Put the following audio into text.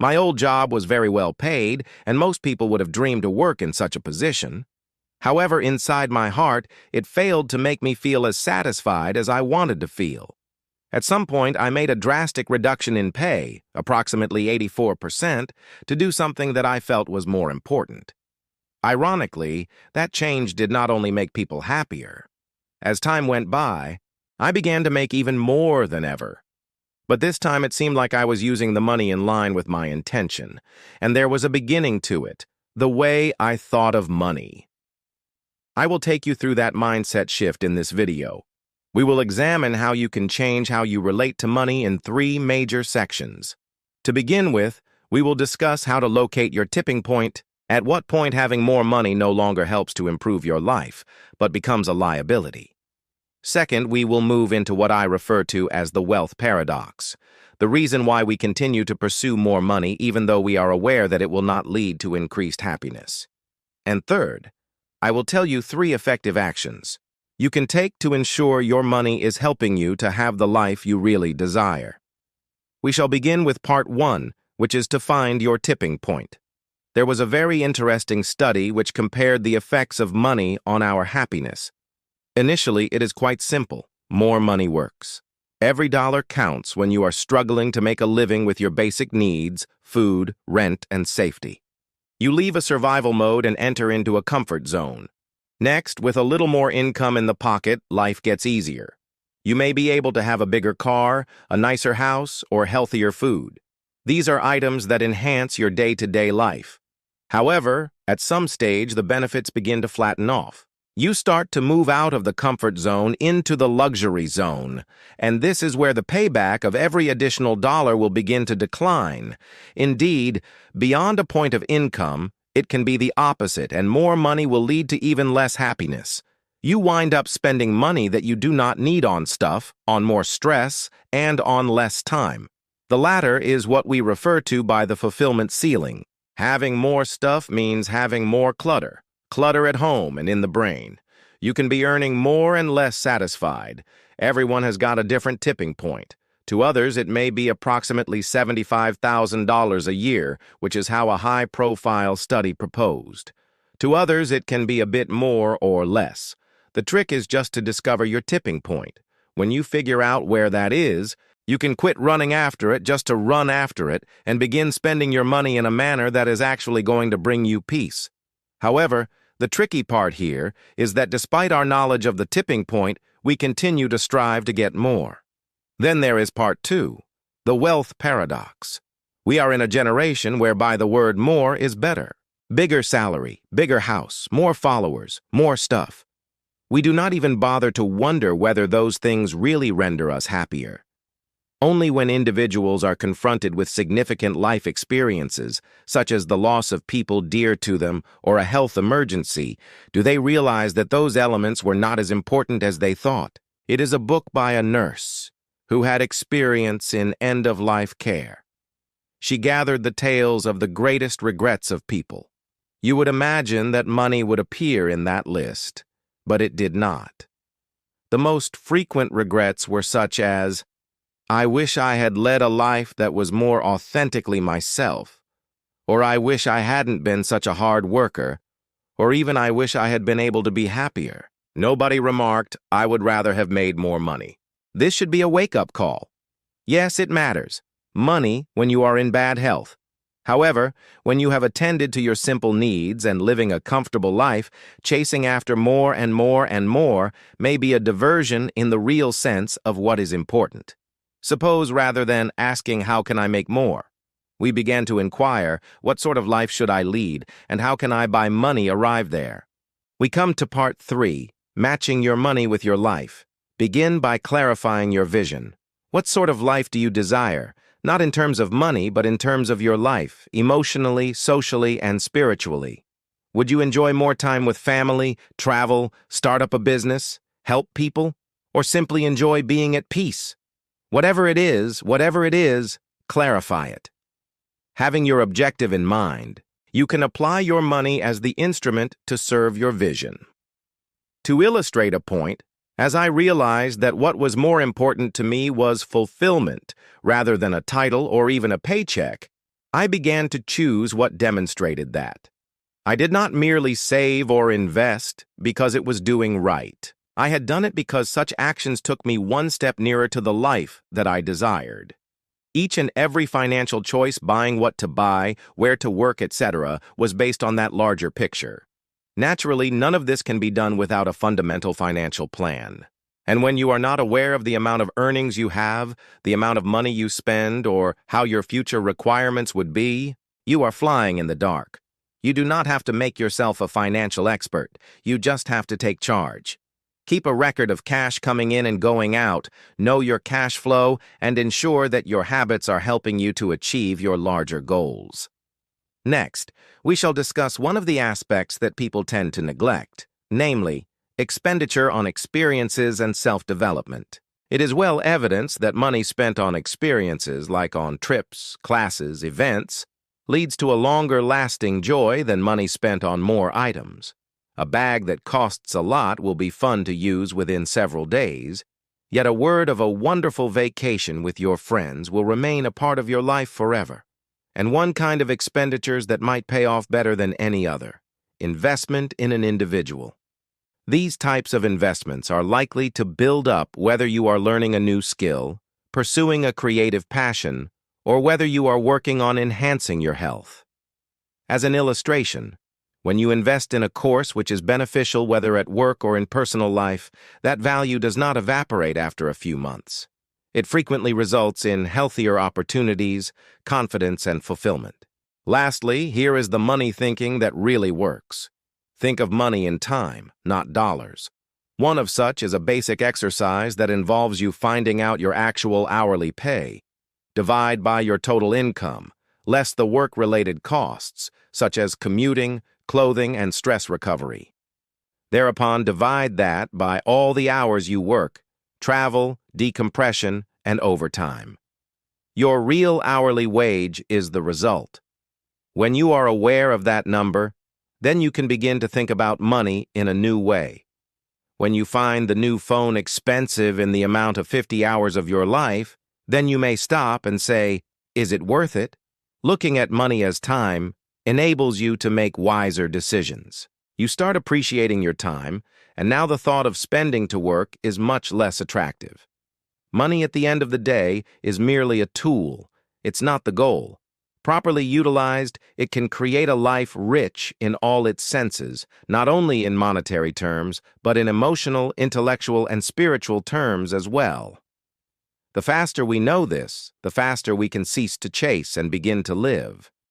My old job was very well paid, and most people would have dreamed to work in such a position. However, inside my heart, it failed to make me feel as satisfied as I wanted to feel. At some point, I made a drastic reduction in pay, approximately 84%, to do something that I felt was more important. Ironically, that change did not only make people happier. As time went by, I began to make even more than ever. But this time it seemed like I was using the money in line with my intention, and there was a beginning to it, the way I thought of money. I will take you through that mindset shift in this video. We will examine how you can change how you relate to money in 3 major sections. To begin with, we will discuss how to locate your tipping point, at what point having more money no longer helps to improve your life, but becomes a liability. Second, we will move into what I refer to as the wealth paradox, the reason why we continue to pursue more money even though we are aware that it will not lead to increased happiness. And third, I will tell you 3 effective actions you can take to ensure your money is helping you to have the life you really desire. We shall begin with part 1, which is to find your tipping point. There was a very interesting study which compared the effects of money on our happiness. Initially, it is quite simple. More money works. Every dollar counts when you are struggling to make a living with your basic needs, food, rent, and safety. You leave a survival mode and enter into a comfort zone. Next, with a little more income in the pocket, life gets easier. You may be able to have a bigger car, a nicer house, or healthier food. These are items that enhance your day-to-day life. However, at some stage, the benefits begin to flatten off. You start to move out of the comfort zone into the luxury zone, and this is where the payback of every additional dollar will begin to decline. Indeed, beyond a point of income, it can be the opposite, and more money will lead to even less happiness. You wind up spending money that you do not need on stuff, on more stress, and on less time. The latter is what we refer to by the fulfillment ceiling. Having more stuff means having more clutter. Clutter at home and in the brain. You can be earning more and less satisfied. Everyone has got a different tipping point. To others, it may be approximately $75,000 a year, which is how a high-profile study proposed. To others, it can be a bit more or less. The trick is just to discover your tipping point. When you figure out where that is, you can quit running after it just to run after it and begin spending your money in a manner that is actually going to bring you peace. However, the tricky part here is that despite our knowledge of the tipping point, we continue to strive to get more. Then there is part 2, the wealth paradox. We are in a generation whereby the word more is better. Bigger salary, bigger house, more followers, more stuff. We do not even bother to wonder whether those things really render us happier. Only when individuals are confronted with significant life experiences, such as the loss of people dear to them or a health emergency, do they realize that those elements were not as important as they thought. It is a book by a nurse who had experience in end-of-life care. She gathered the tales of the greatest regrets of people. You would imagine that money would appear in that list, but it did not. The most frequent regrets were such as, "I wish I had led a life that was more authentically myself," or "I wish I hadn't been such a hard worker," or even "I wish I had been able to be happier." Nobody remarked, "I would rather have made more money." This should be a wake-up call. Yes, it matters. Money when you are in bad health. However, when you have attended to your simple needs and living a comfortable life, chasing after more and more and more may be a diversion in the real sense of what is important. Suppose rather than asking, "How can I make more?" we began to inquire, "What sort of life should I lead, and how can I by money arrive there?" We come to part 3, matching your money with your life. Begin by clarifying your vision. What sort of life do you desire? Not in terms of money, but in terms of your life, emotionally, socially, and spiritually. Would you enjoy more time with family, travel, start up a business, help people, or simply enjoy being at peace? Whatever it is, clarify it. Having your objective in mind, you can apply your money as the instrument to serve your vision. To illustrate a point, as I realized that what was more important to me was fulfillment rather than a title or even a paycheck, I began to choose what demonstrated that. I did not merely save or invest because it was doing right. I had done it because such actions took me one step nearer to the life that I desired. Each and every financial choice, buying what to buy, where to work, etc., was based on that larger picture. Naturally, none of this can be done without a fundamental financial plan. And when you are not aware of the amount of earnings you have, the amount of money you spend, or how your future requirements would be, you are flying in the dark. You do not have to make yourself a financial expert. You just have to take charge. Keep a record of cash coming in and going out, know your cash flow, and ensure that your habits are helping you to achieve your larger goals. Next, we shall discuss one of the aspects that people tend to neglect, namely, expenditure on experiences and self-development. It is well evidenced that money spent on experiences, like on trips, classes, events, leads to a longer-lasting joy than money spent on more items. A bag that costs a lot will be fun to use within several days, yet a word of a wonderful vacation with your friends will remain a part of your life forever. And one kind of expenditures that might pay off better than any other: investment in an individual. These types of investments are likely to build up whether you are learning a new skill, pursuing a creative passion, or whether you are working on enhancing your health. As an illustration, when you invest in a course which is beneficial whether at work or in personal life, that value does not evaporate after a few months. It frequently results in healthier opportunities, confidence, and fulfillment. Lastly, here is the money thinking that really works. Think of money in time, not dollars. One of such is a basic exercise that involves you finding out your actual hourly pay. Divide by your total income, less the work-related costs, such as commuting, clothing, and stress recovery. Thereupon, divide that by all the hours you work, travel, decompression, and overtime. Your real hourly wage is the result. When you are aware of that number, then you can begin to think about money in a new way. When you find the new phone expensive in the amount of 50 hours of your life, then you may stop and say, is it worth it? Looking at money as time enables you to make wiser decisions. You start appreciating your time, and now the thought of spending to work is much less attractive. Money at the end of the day is merely a tool. It's not the goal. Properly utilized, it can create a life rich in all its senses, not only in monetary terms, but in emotional, intellectual, and spiritual terms as well. The faster we know this, the faster we can cease to chase and begin to live.